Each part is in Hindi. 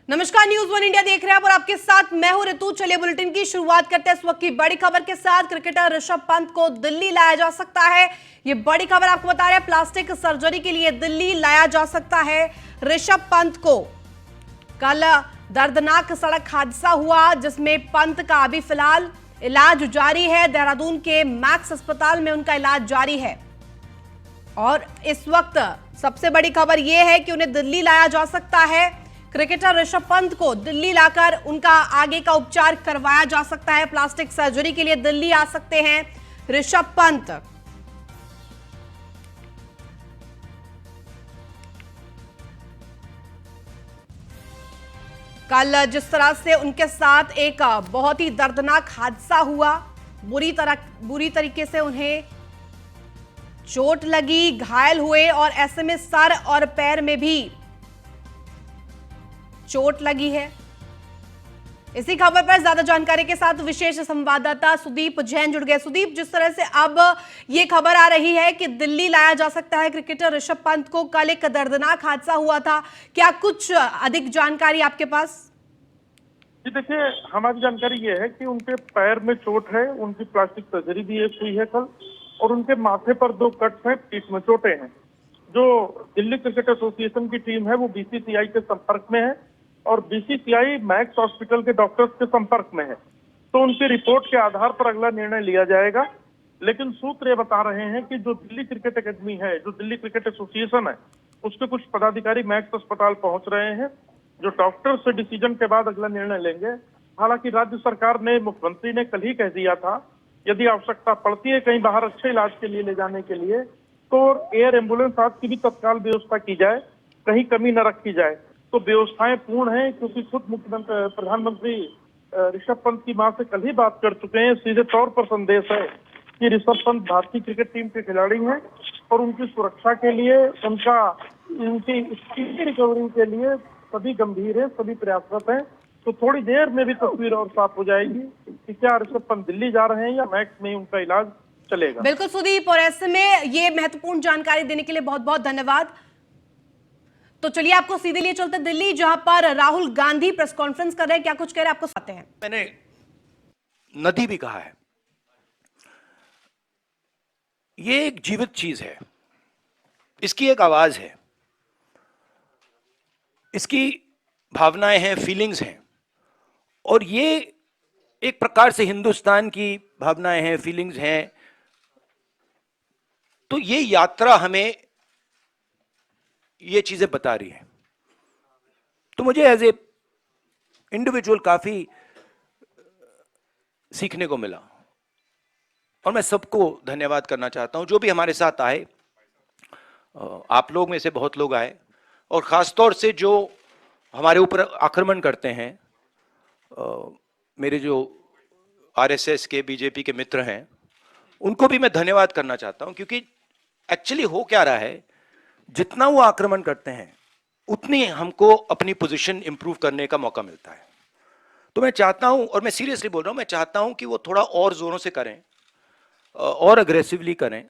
नमस्कार, न्यूज वन इंडिया देख रहे हैं और आपके साथ मैं हूं ऋतु। चलिए बुलेटिन की शुरुआत करते हैं इस वक्त की बड़ी खबर के साथ। क्रिकेटर ऋषभ पंत को दिल्ली लाया जा सकता है। ये बड़ी खबर आपको बता रहे हैं, प्लास्टिक सर्जरी के लिए दिल्ली लाया जा सकता है ऋषभ पंत को। कल दर्दनाक सड़क हादसा हुआ जिसमें पंत का अभी फिलहाल इलाज जारी है। देहरादून के मैक्स अस्पताल में उनका इलाज जारी है और इस वक्त सबसे बड़ी खबर यह है कि उन्हें दिल्ली लाया जा सकता है। क्रिकेटर ऋषभ पंत को दिल्ली लाकर उनका आगे का उपचार करवाया जा सकता है। प्लास्टिक सर्जरी के लिए दिल्ली आ सकते हैं ऋषभ पंत। कल जिस तरह से उनके साथ एक बहुत ही दर्दनाक हादसा हुआ, बुरी तरीके से उन्हें चोट लगी, घायल हुए और ऐसे में सर और पैर में भी चोट लगी है। इसी खबर पर ज्यादा जानकारी के साथ विशेष संवाददाता सुदीप जैन जुड़ गए। सुदीप, जिस तरह से अब ये खबर आ रही है कि दिल्ली लाया जा सकता है क्रिकेटर ऋषभ पंत को, कल एक दर्दनाक हादसा हुआ था, क्या कुछ अधिक जानकारी आपके पास? जी देखिए, हमारी जानकारी ये है कि उनके पैर में चोट है, उनकी प्लास्टिक सर्जरी भी एक हुई है कल, और उनके माथे पर 2 कट्स हैं, पीठ में चोटें हैं। जो दिल्ली क्रिकेट एसोसिएशन की टीम है वो बीसीसीआई के संपर्क में है और बीसीसीआई मैक्स हॉस्पिटल के डॉक्टर्स के संपर्क में है, तो उनकी रिपोर्ट के आधार पर अगला निर्णय लिया जाएगा। लेकिन सूत्र ये बता रहे हैं कि जो दिल्ली क्रिकेट एकेडमी है, जो दिल्ली क्रिकेट एसोसिएशन है, उसके कुछ पदाधिकारी मैक्स अस्पताल पहुंच रहे हैं, जो डॉक्टर से डिसीजन के बाद अगला निर्णय लेंगे। हालांकि राज्य सरकार ने, मुख्यमंत्री ने कल ही कह दिया था यदि आवश्यकता पड़ती है कहीं बाहर अच्छे इलाज के लिए ले जाने के लिए तो एयर एम्बुलेंस आज की भी तत्काल व्यवस्था की जाए, कहीं कमी न रखी जाए। तो व्यवस्थाएं पूर्ण हैं, क्योंकि खुद मुख्यमंत्री प्रधानमंत्री ऋषभ पंत की मां से कल ही बात कर चुके हैं। सीधे तौर पर संदेश है कि ऋषभ पंत भारतीय क्रिकेट टीम के खिलाड़ी हैं और उनकी सुरक्षा के लिए, उनकी स्पीडी रिकवरी के लिए सभी गंभीर है, सभी प्रयासरत हैं। तो थोड़ी देर में भी तस्वीर और साफ हो जाएगी कि क्या ऋषभ पंत दिल्ली जा रहे हैं या मैक्स में उनका इलाज चलेगा। बिल्कुल सुदीप, और ऐसे में ये महत्वपूर्ण जानकारी देने के लिए बहुत बहुत धन्यवाद। तो चलिए आपको सीधे लिए चलते दिल्ली, जहां पर राहुल गांधी प्रेस कॉन्फ्रेंस कर रहे हैं। क्या कुछ कह रहे हैं आपको सुनाते हैं। मैंने नदी भी कहा है, ये एक जीवित चीज है, इसकी एक आवाज है, इसकी भावनाएं हैं, फीलिंग्स हैं, और ये एक प्रकार से हिंदुस्तान की भावनाएं हैं, फीलिंग्स हैं। तो ये यात्रा हमें ये चीजें बता रही है। तो मुझे एज ए इंडिविजुअल काफी सीखने को मिला और मैं सबको धन्यवाद करना चाहता हूं जो भी हमारे साथ आए। आप लोग में से बहुत लोग आए और खासतौर से जो हमारे ऊपर आक्रमण करते हैं, मेरे जो आरएसएस के, बीजेपी के मित्र हैं, उनको भी मैं धन्यवाद करना चाहता हूं, क्योंकि एक्चुअली हो क्या रहा है, जितना वो आक्रमण करते हैं उतनी हमको अपनी पोजीशन इंप्रूव करने का मौका मिलता है। तो मैं चाहता हूं, और मैं सीरियसली बोल रहा हूं, मैं चाहता हूं कि वो थोड़ा और जोरों से करें और अग्रेसिवली करें,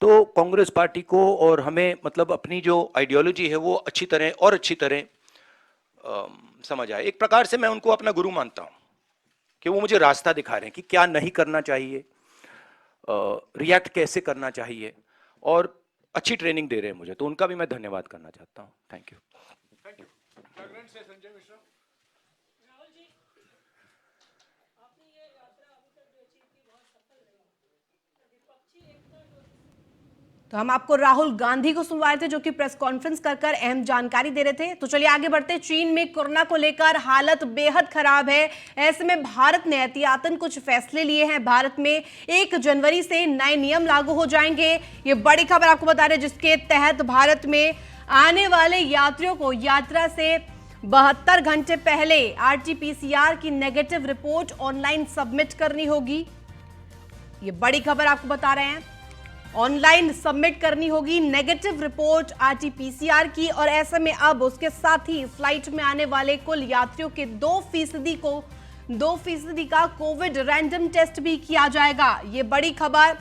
तो कांग्रेस पार्टी को और हमें, मतलब अपनी जो आइडियोलॉजी है वो अच्छी तरह समझ आए। एक प्रकार से मैं उनको अपना गुरु मानता हूं कि वो मुझे रास्ता दिखा रहे हैं कि क्या नहीं करना चाहिए, रिएक्ट कैसे करना चाहिए, और अच्छी ट्रेनिंग दे रहे हैं मुझे, तो उनका भी मैं धन्यवाद करना चाहता हूं। Thank you. तो हम आपको राहुल गांधी को सुनवा रहे थे, जो कि प्रेस कॉन्फ्रेंस कर अहम जानकारी दे रहे थे। तो चलिए आगे बढ़ते। चीन में कोरोना को लेकर हालत बेहद खराब है। ऐसे में भारत ने एहतियातन कुछ फैसले लिए हैं। भारत में 1 जनवरी से नए नियम लागू हो जाएंगे। ये बड़ी खबर आपको बता रहे हैं, जिसके तहत भारत में आने वाले यात्रियों को यात्रा से 72 घंटे पहले आरटी-पीसीआर की नेगेटिव रिपोर्ट ऑनलाइन सबमिट करनी होगी। ये बड़ी खबर आपको बता रहे हैं, ऑनलाइन सबमिट करनी होगी नेगेटिव रिपोर्ट आरटी-पीसीआर की। और ऐसे में अब उसके साथ ही फ्लाइट में आने वाले कुल यात्रियों के 2% का कोविड रैंडम टेस्ट भी किया जाएगा। ये बड़ी खबर,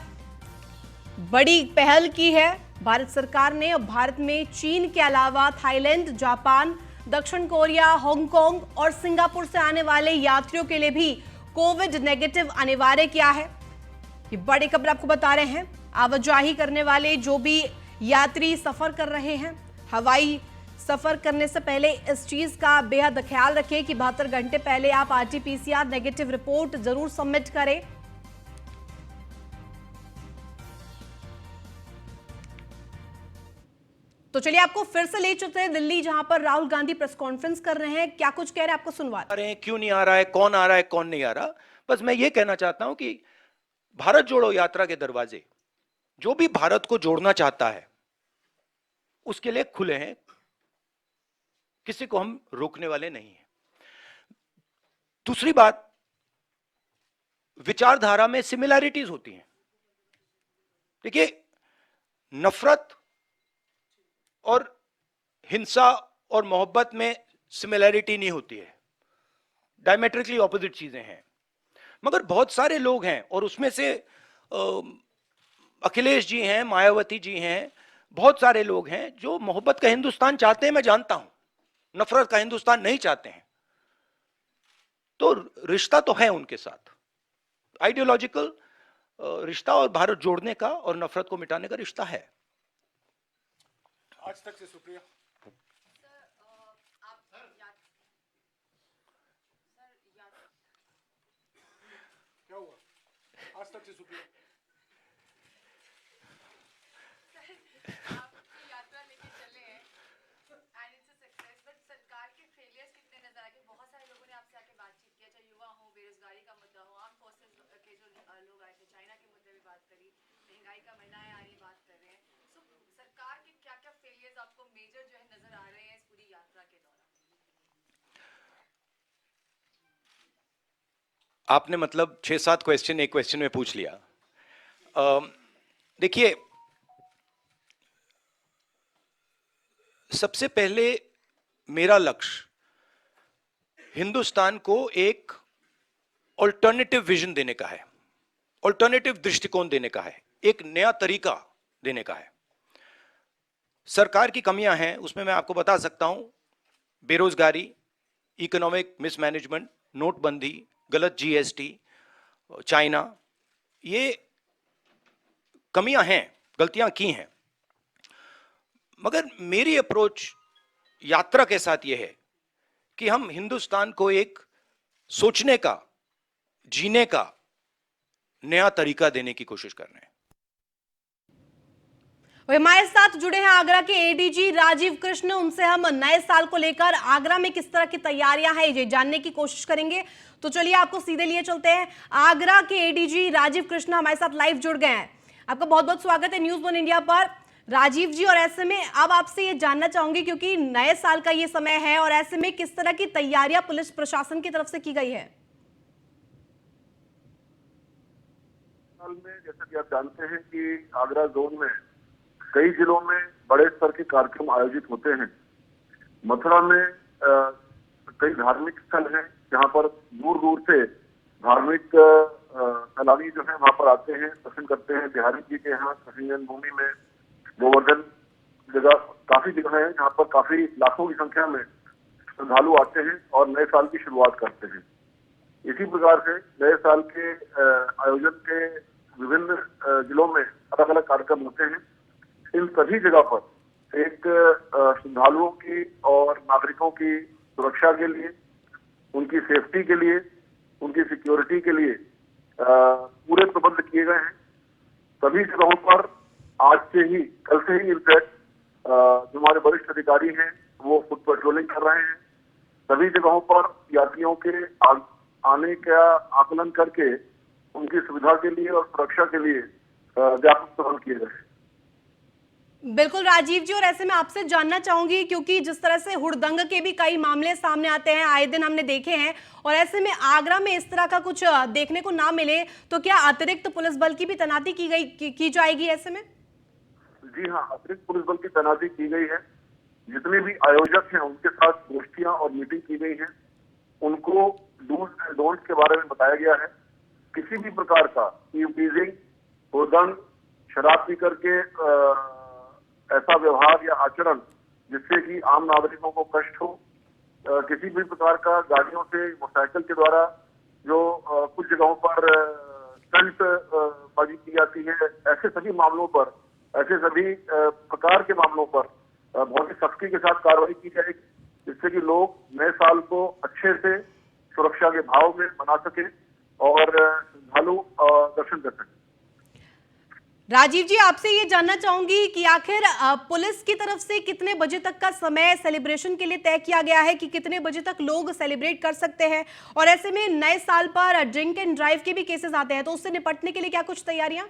बड़ी पहल की है भारत सरकार ने। और भारत में चीन के अलावा थाईलैंड, जापान, दक्षिण कोरिया, हांगकांग और सिंगापुर से आने वाले यात्रियों के लिए भी कोविड नेगेटिव अनिवार्य किया है। ये बड़ी खबर आपको बता रहे हैं। आवाजाही करने वाले जो भी यात्री सफर कर रहे हैं, हवाई सफर करने से पहले इस चीज का बेहद ख्याल रखें कि 72 घंटे पहले आप आरटी-पीसीआर नेगेटिव रिपोर्ट जरूर सबमिट करें। तो चलिए आपको फिर से ले चलते हैं दिल्ली, जहां पर राहुल गांधी प्रेस कॉन्फ्रेंस कर रहे हैं। क्या कुछ कह रहे हैं आपको सुनवा रहे हैं, क्यों नहीं आ रहा है, कौन आ रहा है, कौन नहीं आ रहा। बस मैं ये कहना चाहता हूं कि भारत जोड़ो यात्रा के दरवाजे जो भी भारत को जोड़ना चाहता है उसके लिए खुले हैं, किसी को हम रोकने वाले नहीं हैं। दूसरी बात, विचारधारा में सिमिलैरिटीज होती हैं। देखिए, नफरत और हिंसा और मोहब्बत में सिमिलैरिटी नहीं होती है, डायमेट्रिकली ऑपोजिट चीजें हैं। मगर बहुत सारे लोग हैं और उसमें से अखिलेश जी हैं, मायावती जी हैं, बहुत सारे लोग हैं जो मोहब्बत का हिंदुस्तान चाहते हैं, मैं जानता हूं, नफरत का हिंदुस्तान नहीं चाहते हैं। तो रिश्ता तो है उनके साथ, आइडियोलॉजिकल रिश्ता और भारत जोड़ने का और नफरत को मिटाने का रिश्ता है। आज तक से सुप्रिया क्या हुआ? आज तक से सुप्रिया यात्रा लेके चले हैं and it's a success, but सरकार के फेलियर्स कितने नजर आए? बहुत सारे लोगों ने आपसे आके बातचीत किया, चाहे युवा हो, बेरोजगारी का मुद्दा हो, आर्म फोर्सेस के जो लोग आए थे, चाइना के मुद्दे पे बात करी, महंगाई का महीना है, आज बात कर रहे हैं। सो सरकार के क्या क्या फेलियर्स आपको मेजर जो है नजर आ रहे हैं इस पूरी यात्रा के दौरान? आपने मतलब 6-7 क्वेश्चन एक क्वेश्चन में पूछ लिया। देखिए, सबसे पहले मेरा लक्ष्य हिंदुस्तान को एक ऑल्टरनेटिव विजन देने का है, ऑल्टरनेटिव दृष्टिकोण देने का है, एक नया तरीका देने का है। सरकार की कमियां हैं, उसमें मैं आपको बता सकता हूं, बेरोजगारी, इकोनॉमिक मिसमैनेजमेंट, नोटबंदी, गलत जीएसटी, चाइना, ये कमियां हैं, गलतियां की हैं। मगर मेरी अप्रोच यात्रा के साथ यह है कि हम हिंदुस्तान को एक सोचने का, जीने का नया तरीका देने की कोशिश कर रहे हैं। हमारे साथ जुड़े हैं आगरा के एडीजी राजीव कृष्ण। उनसे हम नए साल को लेकर आगरा में किस तरह की तैयारियां हैं ये जानने की कोशिश करेंगे। तो चलिए आपको सीधे लिए चलते हैं। आगरा के एडीजी राजीव कृष्ण हमारे साथ लाइव जुड़ गए हैं। आपका बहुत बहुत स्वागत है न्यूज़ 1 इंडिया पर राजीव जी। और ऐसे में अब आपसे ये जानना चाहूंगी, क्योंकि नए साल का ये समय है, और ऐसे में किस तरह की तैयारियां पुलिस प्रशासन की तरफ से की गई है? साल में जैसा कि आप जानते हैं कि आगरा जोन में कई जिलों में बड़े स्तर के कार्यक्रम आयोजित होते हैं। मथुरा में कई धार्मिक स्थल हैं जहां पर दूर दूर से धार्मिक सैलानी जो है वहां पर आते हैं, दर्शन करते हैं। बिहारी जी के यहाँ कृष्ण जन्मभूमि में गोवर्धन जगह, काफी जगह है जहाँ पर काफी लाखों की संख्या में श्रद्धालु आते हैं और नए साल की शुरुआत करते हैं। इसी प्रकार से नए साल के आयोजन के विभिन्न जिलों में अलग अलग कार्यक्रम होते हैं। इन सभी जगह पर एक श्रद्धालुओं की और नागरिकों की सुरक्षा के लिए, उनकी सेफ्टी के लिए, उनकी सिक्योरिटी के लिए पूरे प्रबंध किए गए हैं। सभी जगहों पर आज से ही, कल से ही इनफैक्ट जो हमारे वरिष्ठ अधिकारी हैं वो फुट पेट्रोलिंग कर रहे हैं। सभी जगहों पर यात्रियों के आने का आकलन करके उनकी सुविधा के लिए और सुरक्षा के लिए व्यापक प्रबंध किए गए हैं। बिल्कुल राजीव जी, और ऐसे में आपसे जानना चाहूंगी, क्योंकि जिस तरह से हुड़दंग के भी कई मामले सामने आते हैं, आए दिन हमने देखे हैं, और ऐसे में आगरा में इस तरह का कुछ देखने को ना मिले तो क्या अतिरिक्त पुलिस बल की भी तैनाती की जाएगी ऐसे में? जी हाँ, अतिरिक्त पुलिस बल की तैनाती की गई है। जितने भी आयोजक हैं उनके साथ गोष्ठियां और मीटिंग की गई है। उनको डूज एंड डोंट्स के बारे में बताया गया है। किसी भी प्रकार का टीजिंग, हुड़दंग, शराब पी करके ऐसा व्यवहार या आचरण जिससे कि आम नागरिकों को कष्ट हो किसी भी प्रकार का गाड़ियों से, मोटरसाइकिल के द्वारा जो कुछ जगहों पर स्टंट बाजी की जाती है, ऐसे सभी मामलों पर, ऐसे सभी प्रकार के मामलों पर बहुत ही सख्ती के साथ कार्रवाई की जाएगी, जिससे कि लोग नए साल को अच्छे से सुरक्षा के भाव में मना सके और श्रद्धालु दर्शन कर सके। राजीव जी, आपसे ये जानना चाहूंगी कि आखिर पुलिस की तरफ से कितने बजे तक का समय सेलिब्रेशन के लिए तय किया गया है कि कितने बजे तक लोग सेलिब्रेट कर सकते हैं, और ऐसे में नए साल पर ड्रिंक एंड ड्राइव के भी केसेस आते हैं, तो उससे निपटने के लिए क्या कुछ तैयारियां?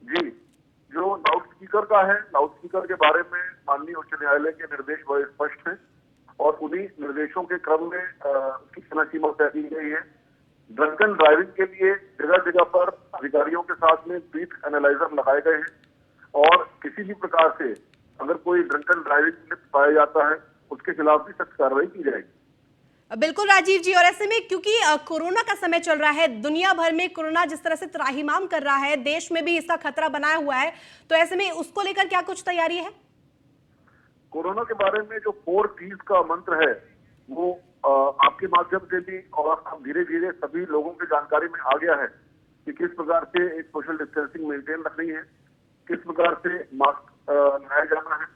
जी, जो लाउड स्पीकर का है, लाउड स्पीकर के बारे में माननीय उच्च न्यायालय के निर्देश बड़े स्पष्ट हैं और उन्हीं निर्देशों के क्रम में उसकी समय सीमा तय की गई है। ड्रंकन ड्राइविंग के लिए जगह जगह पर अधिकारियों के साथ में ब्रीथ एनालाइजर लगाए गए हैं और किसी भी प्रकार से अगर कोई ड्रंकन ड्राइविंग लिप्त पाया जाता है, उसके खिलाफ भी सख्त कार्रवाई की जाएगी। बिल्कुल राजीव जी, और ऐसे में क्योंकि कोरोना का समय चल रहा है, दुनिया भर में कोरोना जिस तरह से त्राहिमाम कर रहा है, देश में भी इसका खतरा बनाया हुआ है, तो ऐसे में उसको लेकर क्या कुछ तैयारी है? कोरोना के बारे में जो 4 T's का मंत्र है, वो आपके माध्यम से भी और अब धीरे धीरे सभी लोगों की जानकारी में आ गया है कि किस प्रकार से एक सोशल डिस्टेंसिंग मेंटेन रखनी है, किस प्रकार से मास्क लगाया जाना है,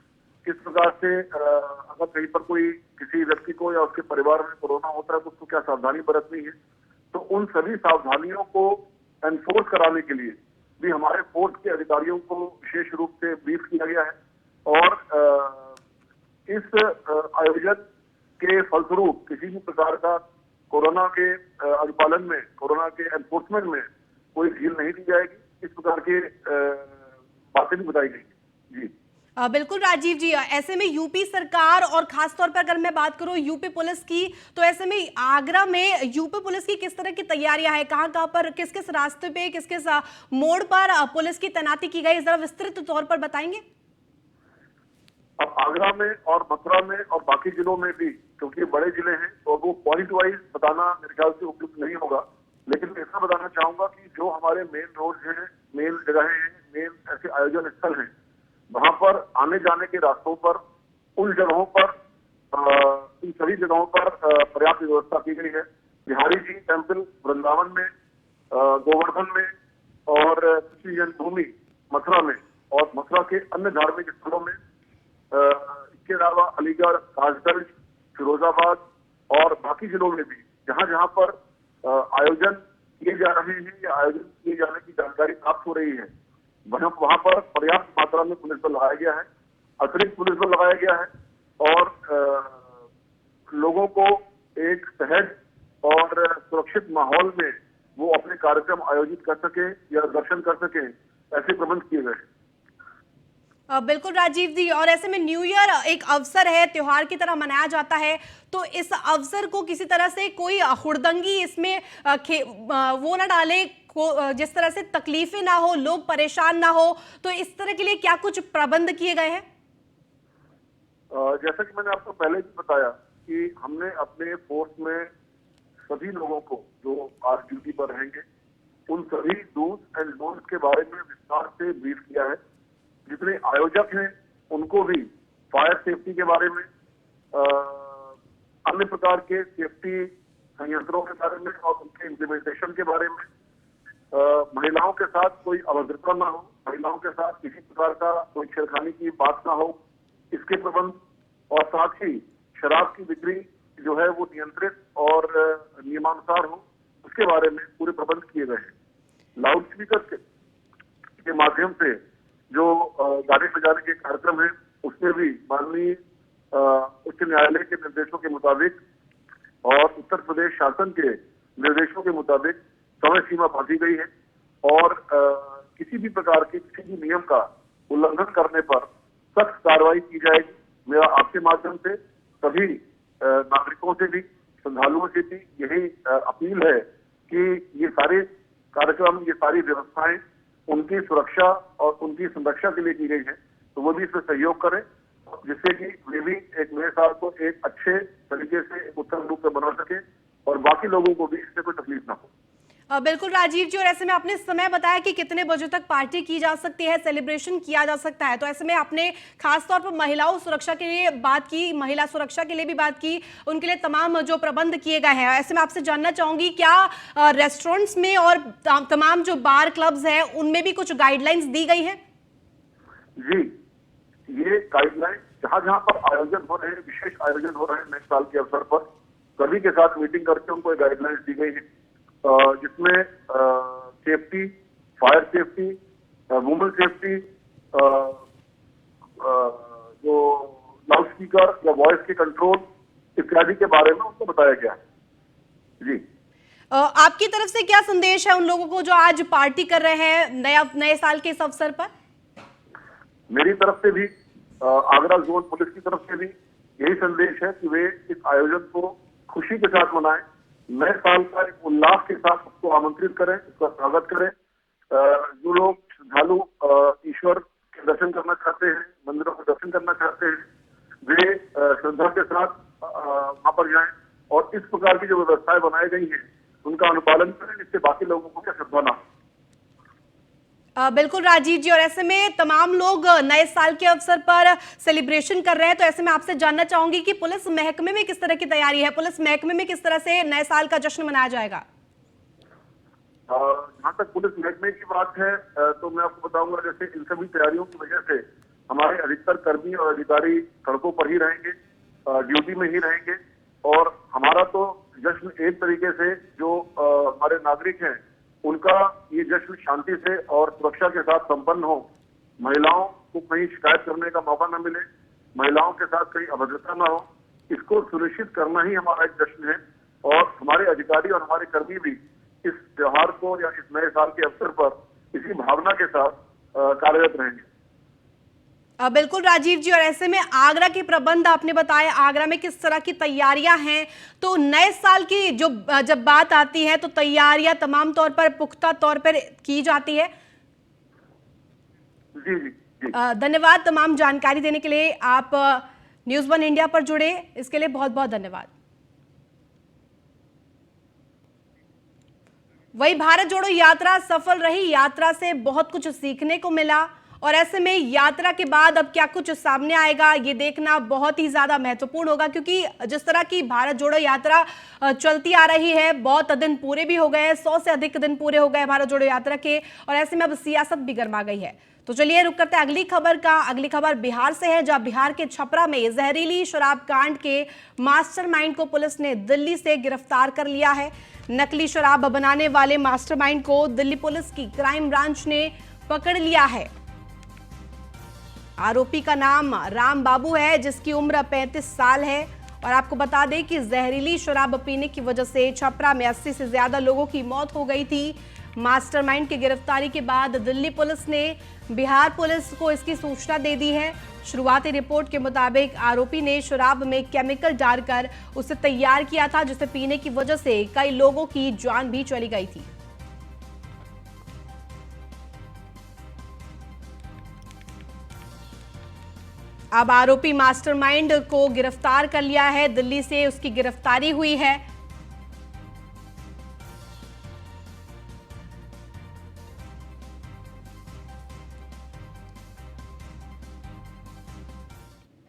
किस प्रकार से अगर कहीं पर कोई किसी व्यक्ति को या उसके परिवार में कोरोना होता है तो उसको क्या सावधानी बरतनी है। तो उन सभी सावधानियों को एनफोर्स कराने के लिए भी हमारे फोर्स के अधिकारियों को विशेष रूप से ब्रीफ किया गया है और इस आयोजन के फलस्वरूप किसी भी प्रकार का कोरोना के अनुपालन में, कोरोना के एनफोर्समेंट में कोई ढील नहीं दी जाएगी। इस प्रकार के बातें भी बताई गई। जी बिल्कुल राजीव जी, ऐसे में यूपी सरकार और खासतौर पर अगर मैं बात करूं यूपी पुलिस की, तो ऐसे में आगरा में यूपी पुलिस की किस तरह की तैयारियां हैं, कहां पर, किस किस रास्ते पे, किस किस मोड़ पर पुलिस की तैनाती की गई, जरा विस्तृत तौर पर बताएंगे। अब आगरा में और मथुरा में और बाकी जिलों में भी, क्योंकि बड़े जिले हैं तो वो पॉइंट वाइज बताना मेरे ख्याल से उपयुक्त नहीं होगा, लेकिन मैं ऐसा बताना चाहूंगा कि जो हमारे मेन रोड हैं, मेन जगहें हैं, मेन ऐसे आयोजन स्थल हैं, वहां पर आने जाने के रास्तों पर, उन जगहों पर, इन सभी जगहों पर पर्याप्त व्यवस्था की गई है। बिहारी जी टेम्पल वृंदावन में, गोवर्धन में और कृष्ण जन्मभूमि मथुरा में और मथुरा के अन्य धार्मिक स्थलों में, इसके अलावा अलीगढ़, कासगंज, फिरोजाबाद और बाकी जिलों में भी जहां जहां पर आयोजन किए जा रहे हैं या आयोजन किए जाने की जानकारी प्राप्त हो रही है, वहां पर पर्याप्त मात्रा में पुलिस बल लगाया गया है, अतिरिक्त पुलिस बल लगाया गया है और लोगों को एक सहज और सुरक्षित माहौल में वो अपने कार्यक्रम आयोजित कर सके या दर्शन कर सके, ऐसे प्रबंध किए गए हैं। बिल्कुल राजीव जी, और ऐसे में न्यू ईयर एक अवसर है, त्योहार की तरह मनाया जाता है, तो इस अवसर को किसी तरह से कोई हुड़दंगी इसमें वो ना डाले, जिस तरह से तकलीफें ना हो, लोग परेशान ना हो, तो इस तरह के लिए क्या कुछ प्रबंध किए गए हैं? जैसा कि मैंने आपको पहले भी बताया कि हमने अपने फोर्स में सभी लोगों को जो आज ड्यूटी पर रहेंगे, उन सभी डूज एंड डोंट्स के बारे में विस्तार से ब्रीफ किया है। जितने आयोजक हैं उनको भी फायर सेफ्टी के बारे में, अन्य प्रकार के सेफ्टी संयंत्रों के बारे में और उनके इम्प्लीमेंटेशन के बारे में, महिलाओं के साथ कोई अभद्रता ना हो, महिलाओं के साथ किसी प्रकार का कोई छेड़खानी की बात ना हो, इसके प्रबंध, और साथ ही शराब की बिक्री जो है वो नियंत्रित और नियमानुसार हो, उसके बारे में पूरे प्रबंध किए गए हैं। लाउड स्पीकर के माध्यम से जो गाने बजाने के कार्यक्रम है, उसमें भी माननीय उच्च न्यायालय के निर्देशों के मुताबिक और उत्तर प्रदेश शासन के निर्देशों के मुताबिक समय सीमा बांधी गई है और किसी भी प्रकार के किसी भी नियम का उल्लंघन करने पर सख्त कार्रवाई की जाएगी। मेरा आपके माध्यम से सभी नागरिकों से भी, श्रद्धालुओं से भी यही अपील है कि ये सारे कार्यक्रम, ये सारी व्यवस्थाएं उनकी सुरक्षा और उनकी संरक्षा के लिए की गई है, तो वो भी इसमें सहयोग करें, जिससे कि वे भी एक नए साल को एक अच्छे तरीके से उत्तम रूप में बना सके और बाकी लोगों को भी इससे कोई तकलीफ ना हो। बिल्कुल राजीव जी, और ऐसे में आपने समय बताया कि कितने बजे तक पार्टी की जा सकती है, सेलिब्रेशन किया जा सकता है, तो ऐसे में आपने खास तौर पर महिलाओं सुरक्षा के लिए बात की, महिला सुरक्षा के लिए भी बात की, उनके लिए तमाम जो प्रबंध किए गए हैं। ऐसे में आपसे जानना चाहूंगी, क्या रेस्टोरेंट्स में और तमाम जो बार क्लब्स हैं उनमें भी कुछ गाइडलाइंस दी गई है? जी, ये गाइडलाइन जहां जहां पर आयोजन हो रहे हैं, विशेष आयोजन हो रहे हैं नए साल के अवसर पर, सभी के साथ मीटिंग करके उनको गाइडलाइंस दी गई है, जिसमें safety, fire safety, women safety, जो लाउड स्पीकर या वॉइस के कंट्रोल इत्यादि के बारे में उनको बताया गया है। जी, आपकी तरफ से क्या संदेश है उन लोगों को जो आज पार्टी कर रहे हैं नए साल के इस अवसर पर? मेरी तरफ से भी, आगरा जोन पुलिस की तरफ से भी यही संदेश है कि वे इस आयोजन को खुशी के साथ मनाएं, नए साल का एक उल्लास के साथ उसको आमंत्रित करें, उसका स्वागत करें। जो लोग श्रद्धालु ईश्वर के दर्शन करना चाहते हैं, मंदिरों के दर्शन करना चाहते हैं, वे श्रद्धा के साथ वहां पर जाएं और इस प्रकार की जो व्यवस्थाएं बनाई गई हैं उनका अनुपालन करें, जिससे बाकी लोगों को क्या श्रद्धा ना हो। बिल्कुल राजीव जी, और ऐसे में तमाम लोग नए साल के अवसर पर सेलिब्रेशन कर रहे हैं, तो ऐसे में आपसे जानना चाहूंगी कि पुलिस महकमे में किस तरह की तैयारी है, पुलिस महकमे में किस तरह से नए साल का जश्न मनाया जाएगा? जहाँ तक पुलिस महकमे की बात है, तो मैं आपको बताऊंगा, जैसे इन सभी तैयारियों की वजह से हमारे अधिकतर कर्मी और अधिकारी सड़कों पर ही रहेंगे, ड्यूटी में ही रहेंगे, और हमारा तो जश्न एक तरीके से जो हमारे नागरिक हैं उनका ये जश्न शांति से और सुरक्षा के साथ संपन्न हो, महिलाओं को कहीं शिकायत करने का मौका न मिले, महिलाओं के साथ कहीं अभद्रता न हो, इसको सुनिश्चित करना ही हमारा एक जश्न है। और हमारे अधिकारी और हमारे कर्मी भी इस त्योहार को या इस नए साल के अवसर पर इसी भावना के साथ कार्यरत रहेंगे। बिल्कुल राजीव जी, और ऐसे में आगरा के प्रबंध आपने बताए, आगरा में किस तरह की तैयारियां हैं, तो नए साल की जब बात आती है तो तैयारियां तमाम तौर पर पुख्ता तौर पर की जाती है। जी जी जी, धन्यवाद तमाम जानकारी देने के लिए। आप न्यूज़ वन इंडिया पर जुड़े, इसके लिए बहुत बहुत धन्यवाद। वही भारत जोड़ो यात्रा सफल रही, यात्रा से बहुत कुछ सीखने को मिला, और ऐसे में यात्रा के बाद अब क्या कुछ सामने आएगा ये देखना बहुत ही ज्यादा महत्वपूर्ण होगा, क्योंकि जिस तरह की भारत जोड़ो यात्रा चलती आ रही है, बहुत दिन पूरे भी हो गए हैं, 100 से अधिक दिन पूरे हो गए भारत जोड़ो यात्रा के, और ऐसे में अब सियासत भी गर्मा गई है। तो चलिए रुक करते हैं अगली खबर का। अगली खबर बिहार से है, जहां बिहार के छपरा में जहरीली शराब कांड के मास्टरमाइंड को पुलिस ने दिल्ली से गिरफ्तार कर लिया है। नकली शराब बनाने वाले मास्टरमाइंड को दिल्ली पुलिस की क्राइम ब्रांच ने पकड़ लिया है। आरोपी का नाम राम बाबू है, जिसकी उम्र 35 साल है, और आपको बता दें कि जहरीली शराब पीने की वजह से छपरा में 80 से ज्यादा लोगों की मौत हो गई थी। मास्टरमाइंड की गिरफ्तारी के बाद दिल्ली पुलिस ने बिहार पुलिस को इसकी सूचना दे दी है। शुरुआती रिपोर्ट के मुताबिक आरोपी ने शराब में केमिकल डालकर उसे तैयार किया था, जिसे पीने की वजह से कई लोगों की जान भी चली गई थी। अब आरोपी मास्टरमाइंड को गिरफ्तार कर लिया है, दिल्ली से उसकी गिरफ्तारी हुई है।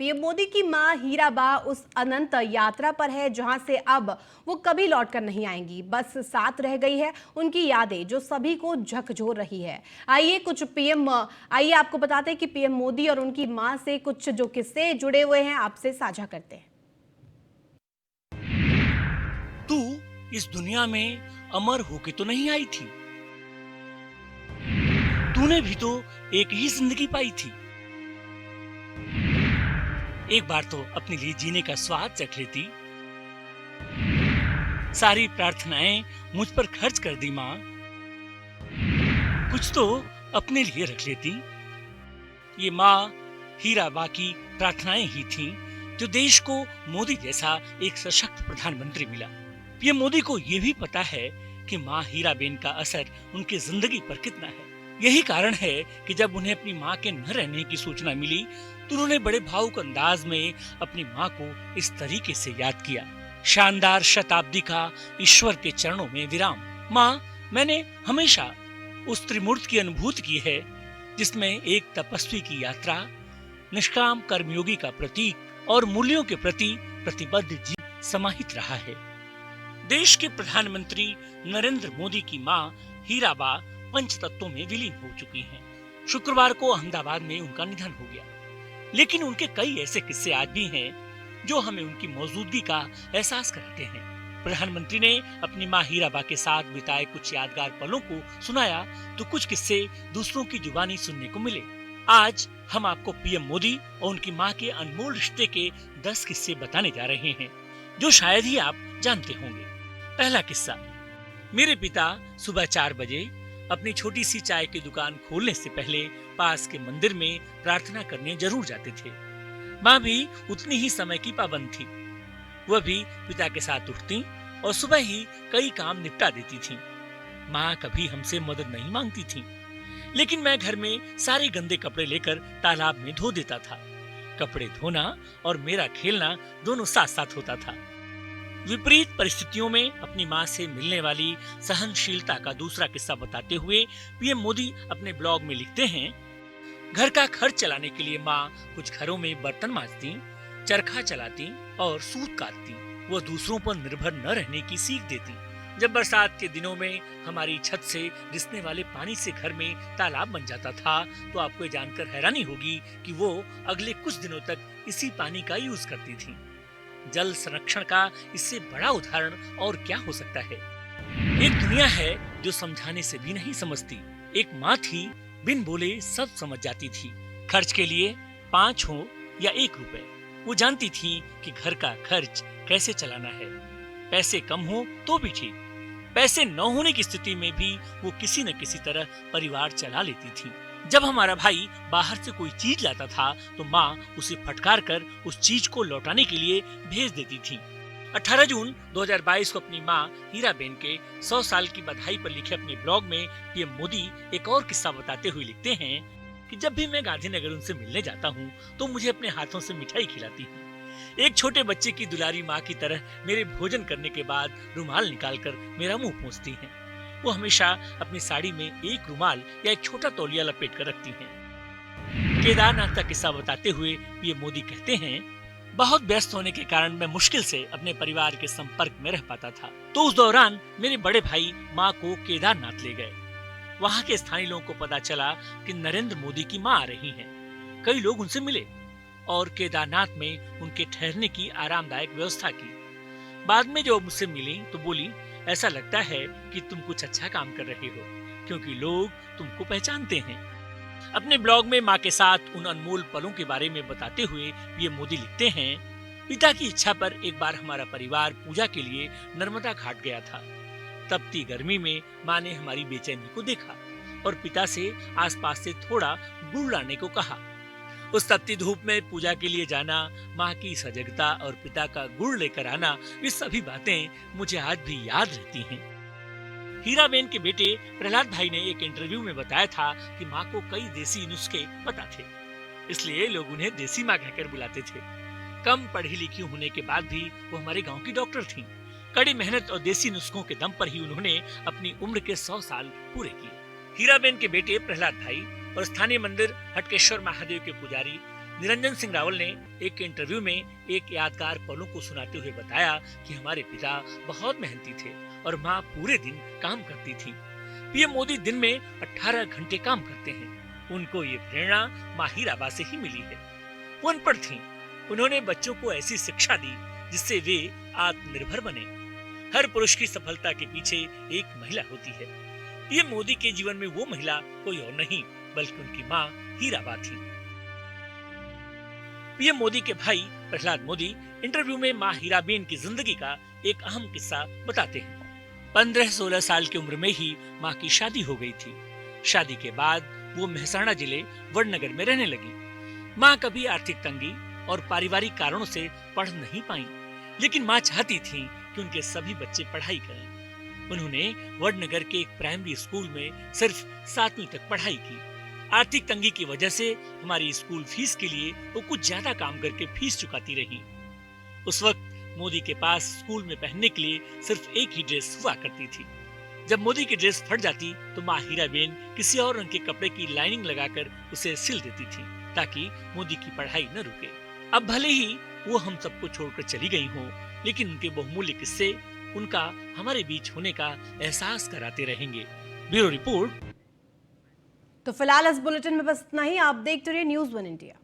पीएम मोदी की मां हीराबा उस अनंत यात्रा पर है जहां से अब वो कभी लौटकर नहीं आएंगी, बस साथ रह गई है उनकी यादें जो सभी को झकझोर रही है। आइए आपको बताते हैं कि पीएम मोदी और उनकी मां से कुछ जो किस्से जुड़े हुए हैं आपसे साझा करते हैं। तू इस दुनिया में अमर होके तो नहीं आई थी, तूने भी तो एक ही जिंदगी पाई थी। एक बार तो अपने लिए जीने का स्वाद चख लेती। सारी प्रार्थनाएं मुझ पर खर्च कर दी मां, कुछ तो अपने लिए रख लेती। ये मां हीराबा की प्रार्थनाएं ही थीं जो देश को मोदी जैसा एक सशक्त प्रधानमंत्री मिला। पीएम मोदी को ये भी पता है कि मां हीराबेन का असर उनकी जिंदगी पर कितना है। यही कारण है कि जब उन्हें अपनी मां के न रहने की सूचना मिली तो उन्होंने बड़े भावुक अंदाज में अपनी मां को इस तरीके से याद किया। शानदार शताब्दी का ईश्वर के चरणों में विराम। मां मैंने हमेशा उस त्रिमूर्त की अनुभूति की है जिसमें एक तपस्वी की यात्रा, निष्काम कर्मयोगी का प्रतीक और मूल्यों के प्रति प्रतिबद्ध जीवन समाहित रहा है। देश के प्रधानमंत्री नरेंद्र मोदी की मां हीराबा पंचतत्वों में विलीन हो चुकी हैं। शुक्रवार को अहमदाबाद में उनका निधन हो गया, लेकिन उनके कई ऐसे किस्से आज भी हैं जो हमें उनकी मौजूदगी का एहसास कराते हैं। प्रधानमंत्री ने अपनी मां हीराबा के साथ बिताए कुछ यादगार पलों को सुनाया तो कुछ किस्से दूसरों की जुबानी सुनने को मिले। आज हम आपको पीएम मोदी और उनकी मां के अनमोल रिश्ते के 10 किस्से बताने जा रहे हैं जो शायद ही आप जानते होंगे। पहला किस्सा। मेरे पिता सुबह 4 बजे अपनी छोटी सी चाय की दुकान खोलने से पहले पास के मंदिर में प्रार्थना करने जरूर जाते थे। माँ भी उतनी ही समय की पाबंद थी। वह भी पिता के साथ उठती और सुबह ही कई काम निपटा देती थी। माँ कभी हमसे मदद नहीं मांगती थी, लेकिन मैं घर में सारे गंदे कपड़े लेकर तालाब में धो देता था। कपड़े धोना और मेरा खेलना दोनों साथ साथ होता था। विपरीत परिस्थितियों में अपनी माँ से मिलने वाली सहनशीलता का दूसरा किस्सा बताते हुए पीएम मोदी अपने ब्लॉग में लिखते हैं, घर का खर्च चलाने के लिए माँ कुछ घरों में बर्तन मांजती, चरखा चलाती और सूत काटती। वो दूसरों पर निर्भर न रहने की सीख देती। जब बरसात के दिनों में हमारी छत से रिसने वाले पानी से घर में तालाब बन जाता था तो आपको जानकर हैरानी होगी कि वो अगले कुछ दिनों तक इसी पानी का यूज करती थी। जल संरक्षण का इससे बड़ा उदाहरण और क्या हो सकता है। एक दुनिया है जो समझाने से भी नहीं समझती। एक माँ थी, बिन बोले सब समझ जाती थी। खर्च के लिए 5 हो या 1 रुपए, वो जानती थी कि घर का खर्च कैसे चलाना है। पैसे कम हो तो भी ठीक, पैसे न होने की स्थिति में भी वो किसी न किसी तरह परिवार चला लेती थी। जब हमारा भाई बाहर से कोई चीज लाता था तो माँ उसे फटकार कर उस चीज को लौटाने के लिए भेज देती थी। 18 जून 2022 को अपनी माँ हीराबेन के 100 साल की बधाई पर लिखे अपने ब्लॉग में पीएम मोदी एक और किस्सा बताते हुए लिखते हैं कि जब भी मैं गांधीनगर उनसे मिलने जाता हूँ तो मुझे अपने हाथों से मिठाई खिलाती है। एक छोटे बच्चे की दुलारी माँ की तरह मेरे भोजन करने के बाद रुमाल निकालकर मेरा मुंह पोंछती हैं। वो हमेशा अपनी साड़ी में एक रुमाल या एक छोटा तौलिया लपेट कर रखती हैं। केदारनाथ का किस्सा बताते हुए पीएम मोदी कहते हैं, बहुत व्यस्त होने के कारण मैं मुश्किल से अपने परिवार के संपर्क में रह पाता था, तो उस दौरान मेरे बड़े भाई माँ को केदारनाथ ले गए। वहाँ के स्थानीय लोगों को पता चला कि नरेंद्र मोदी की माँ आ रही हैं। कई लोग उनसे मिले और केदारनाथ में उनके ठहरने की आरामदायक व्यवस्था की। बाद में जो मुझसे मिली तो बोली, ऐसा लगता है कि तुम कुछ अच्छा काम कर रहे हो क्योंकि लोग तुमको पहचानते हैं। अपने ब्लॉग में माँ के साथ उन अनमोल पलों के बारे में बताते हुए पीएम मोदी लिखते हैं, पिता की इच्छा पर एक बार हमारा परिवार पूजा के लिए नर्मदा घाट गया था। तपती गर्मी में माँ ने हमारी बेचैनी को देखा और पिता से आसपास से थोड़ा गुड़ लाने को कहा। उस तपती धूप में पूजा के लिए जाना, माँ की सजगता और पिता का गुड़ लेकर आना, ये सभी बातें मुझे आज भी याद रहती हैं। हीराबेन के बेटे प्रहलाद भाई ने एक इंटरव्यू में बताया था कि माँ को कई देसी नुस्खे पता थे, इसलिए लोग उन्हें देसी माँ कहकर बुलाते थे। कम पढ़ी लिखी होने के बाद भी वो हमारे गांव की डॉक्टर थीं। कड़ी मेहनत और देसी नुस्खों के दम पर ही उन्होंने अपनी उम्र के 100 साल पूरे किए। हीराबेन के बेटे प्रहलाद भाई और स्थानीय मंदिर हटकेश्वर महादेव के पुजारी निरंजन सिंह रावल ने एक इंटरव्यू में एक यादगार पलों को सुनाते हुए बताया कि हमारे पिता बहुत मेहनती थे और माँ पूरे दिन काम करती थी। पीएम मोदी दिन में 18 घंटे काम करते हैं। उनको ये प्रेरणा माँ हीराबा से ही मिली है। वो अनपढ़ थीं। उन्होंने बच्चों को ऐसी शिक्षा दी जिससे वे आत्मनिर्भर बने। हर पुरुष की सफलता के पीछे एक महिला होती है। पीएम मोदी के जीवन में वो महिला कोई और नहीं बल्कि उनकी माँ हीराबा थी। पीएम मोदी के भाई प्रहलाद मोदी इंटरव्यू में माँ हीराबेन की जिंदगी का एक अहम किस्सा बताते हैं। 15-16 साल की उम्र में ही माँ की शादी हो गई थी। शादी के बाद वो मेहसाणा जिले वडनगर में रहने लगी। माँ कभी आर्थिक तंगी और पारिवारिक कारणों से पढ़ नहीं पाई, लेकिन माँ चाहती थी कि उनके सभी बच्चे पढ़ाई करें। उन्होंने वडनगर के एक प्राइमरी स्कूल में सिर्फ 7वीं तक पढ़ाई की। आर्थिक तंगी की वजह से हमारी स्कूल फीस के लिए वो कुछ ज्यादा काम करके फीस चुकाती रही। उस वक्त मोदी के पास स्कूल में पहनने के लिए सिर्फ एक ही ड्रेस हुआ करती थी। जब मोदी की ड्रेस फट जाती तो माँ हीराबेन किसी और रंग के कपड़े की लाइनिंग लगाकर उसे सिल देती थी ताकि मोदी की पढ़ाई न रुके। अब भले ही वो हम सबको छोड़कर चली गई हों, लेकिन उनके बहुमूल्य किस्से उनका हमारे बीच होने का एहसास कराते रहेंगे। Bureau report. तो फिलहाल इस बुलेटिन में बस इतना ही। आप देखते रहिए न्यूज़ 1 इंडिया।